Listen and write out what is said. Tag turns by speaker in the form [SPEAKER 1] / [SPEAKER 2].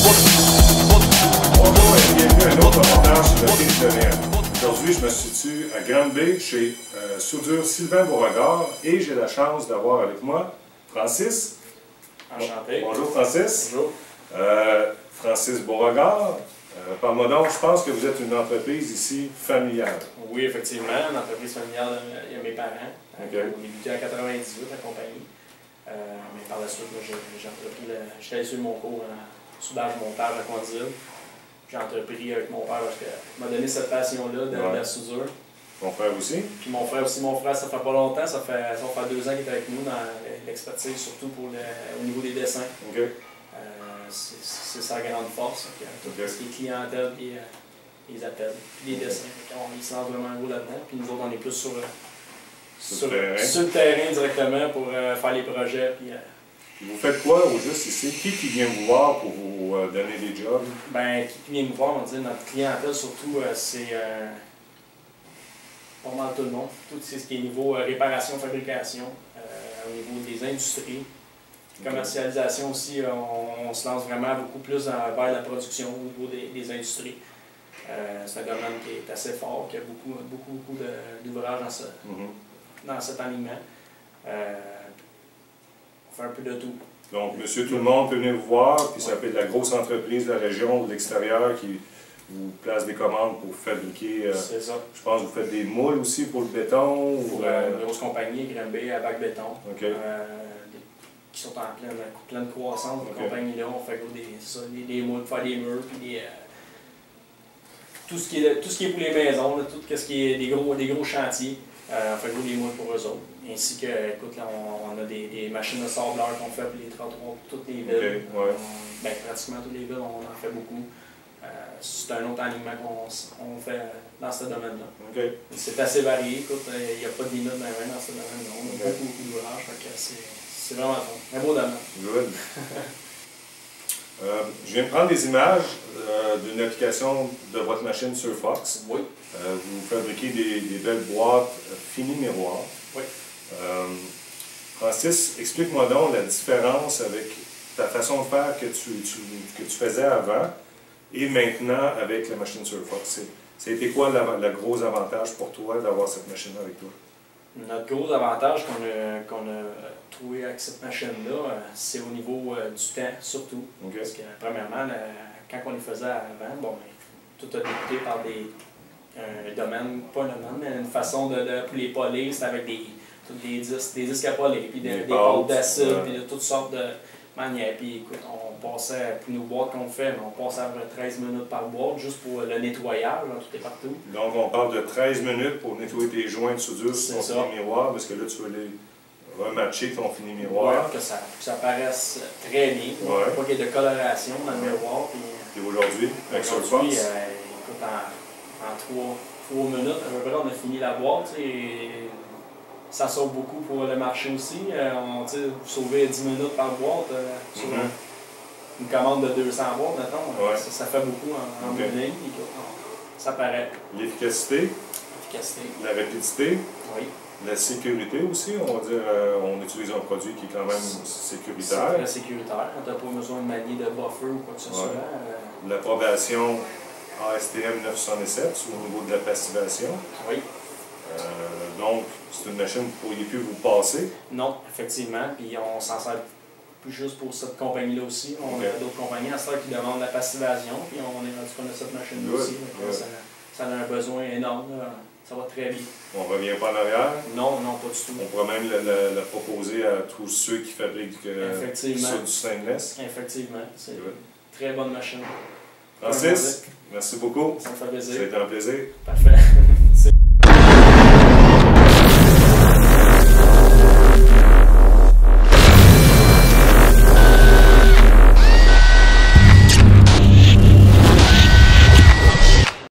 [SPEAKER 1] Bonjour et bienvenue à un autre reportage sur le Pays de Néant. Aujourd'hui, je me situe à Granby chez Soudure Sylvain Beauregard et j'ai la chance d'avoir avec moi Francis.
[SPEAKER 2] Enchanté.
[SPEAKER 1] Bonjour Francis.
[SPEAKER 2] Bonjour.
[SPEAKER 1] Francis Beauregard. Parle-moi donc, je pense que vous êtes une entreprise ici familiale.
[SPEAKER 2] Oui, effectivement, une entreprise familiale, il y a mes parents.
[SPEAKER 1] Okay.
[SPEAKER 2] J'ai débuté en 98, la compagnie. Mais par la suite, j'ai entrepris, j'étais allé suivre mon cours en soudage-montage à Condiville. J'ai entrepris avec mon père parce qu'il m'a donné cette passion-là de la soudure.
[SPEAKER 1] Ton frère aussi?
[SPEAKER 2] Puis mon frère aussi, ça fait pas longtemps, ça fait 2 ans qu'il est avec nous dans l'expertise, surtout pour au niveau des dessins.
[SPEAKER 1] Okay.
[SPEAKER 2] C'est sa grande force. Tout ce qui est clientèle et les appels, puis les dessins. Il se lance vraiment gros là-dedans. Puis nous autres, on est plus sur le terrain directement pour faire les projets. Puis,
[SPEAKER 1] vous faites quoi au juste ici? Qui vient vous voir pour vous donner des jobs?
[SPEAKER 2] Ben, qui vient nous voir, on va dire, notre clientèle surtout, c'est pas mal tout le monde. Tout ce qui est niveau réparation, fabrication, au niveau des industries. Commercialisation aussi, on se lance vraiment beaucoup plus vers la production au niveau des industries. C'est un domaine qui est assez fort, qui a beaucoup d'ouvrages dans cet alignement. On fait un peu de tout.
[SPEAKER 1] Donc, monsieur tout le monde peut venir vous voir, puis ça peut être la grosse entreprise de la région ou de l'extérieur qui vous place des commandes pour fabriquer.
[SPEAKER 2] C'est ça.
[SPEAKER 1] Je pense que vous faites des moules aussi pour le béton.
[SPEAKER 2] Pour une grosse compagnie, Granby, à Bac Béton.
[SPEAKER 1] Okay.
[SPEAKER 2] Qui sont en pleine croissance, cette compagnie-là. On fait des moules pour faire des murs, puis tout ce qui est pour les maisons, tout ce qui est des gros chantiers. On fait des moules pour eux autres. Ainsi que, écoute, là, on a des machines de sableur qu'on fait pour les trottoirs, toutes les villes.
[SPEAKER 1] Okay, ouais.
[SPEAKER 2] Pratiquement toutes les villes, on en fait beaucoup. C'est un autre alignement qu'on fait dans ce domaine-là.
[SPEAKER 1] Okay.
[SPEAKER 2] C'est assez varié, écoute, il n'y a pas de limite dans ce domaine-là. On a beaucoup d'ouvrages, c'est vraiment bon. Un beau domaine.
[SPEAKER 1] Good. Je viens de prendre des images d'une application de votre machine sur Fox.
[SPEAKER 2] Oui.
[SPEAKER 1] Vous fabriquez des belles boîtes finies miroirs.
[SPEAKER 2] Oui.
[SPEAKER 1] Francis, explique-moi donc la différence avec ta façon de faire que tu faisais avant et maintenant avec la machine sur Fox. C'était quoi le gros avantage pour toi d'avoir cette machine-là avec toi?
[SPEAKER 2] Notre gros avantage qu'on a trouvé avec cette machine-là, c'est au niveau du temps, surtout.
[SPEAKER 1] Okay.
[SPEAKER 2] Parce que, premièrement, quand on les faisait avant, tout a débuté par un domaine, pas un domaine, mais une façon pour les polir, c'était avec des disques à polir, puis des pâtes d'acide, puis de toutes sortes de manières. Puis écoute, on passait, pour nos boîtes qu'on fait, on passait à peu près 13 minutes par boîte, juste pour le nettoyage, tout est partout.
[SPEAKER 1] Donc on parle de 13 minutes pour nettoyer tes joints de soudure sur ton fini miroir, parce que là tu veux les rematcher ton fini miroir.
[SPEAKER 2] Oui, que ça paraisse très bien, pas qu'il y ait de coloration dans le miroir.
[SPEAKER 1] Puis aujourd'hui, avec Surfox?
[SPEAKER 2] Écoute, en 3 minutes, à peu près, on a fini la boîte. Ça sauve beaucoup pour le marché aussi. Vous sauvez 10 minutes par boîte sur une commande de 200 boîtes, mettons. Ça fait beaucoup en ligne. Ça paraît.
[SPEAKER 1] L'efficacité? La rapidité?
[SPEAKER 2] Oui.
[SPEAKER 1] La sécurité aussi, on va dire, on utilise un produit qui est quand même sécuritaire.
[SPEAKER 2] C'est très sécuritaire. On n'a pas besoin de manier de buffer ou quoi que ce soit.
[SPEAKER 1] L'approbation ASTM 907 au niveau de la passivation.
[SPEAKER 2] Oui.
[SPEAKER 1] Donc, c'est une machine que vous ne pourriez plus vous passer.
[SPEAKER 2] Non, effectivement. Puis on s'en sert plus juste pour cette compagnie-là aussi. On a d'autres compagnies à ce qui demandent la passivation. Puis on est rendu qu'on a cette machine-là aussi. Ça a un besoin énorme. Ça va très bien.
[SPEAKER 1] On ne revient pas en arrière?
[SPEAKER 2] Non, pas du tout.
[SPEAKER 1] On pourrait même la proposer à tous ceux qui fabriquent sur du stainless.
[SPEAKER 2] Effectivement. C'est une très bonne machine.
[SPEAKER 1] Francis, merci beaucoup.
[SPEAKER 2] Ça me fait plaisir.
[SPEAKER 1] Ça a été un plaisir.
[SPEAKER 2] Parfait.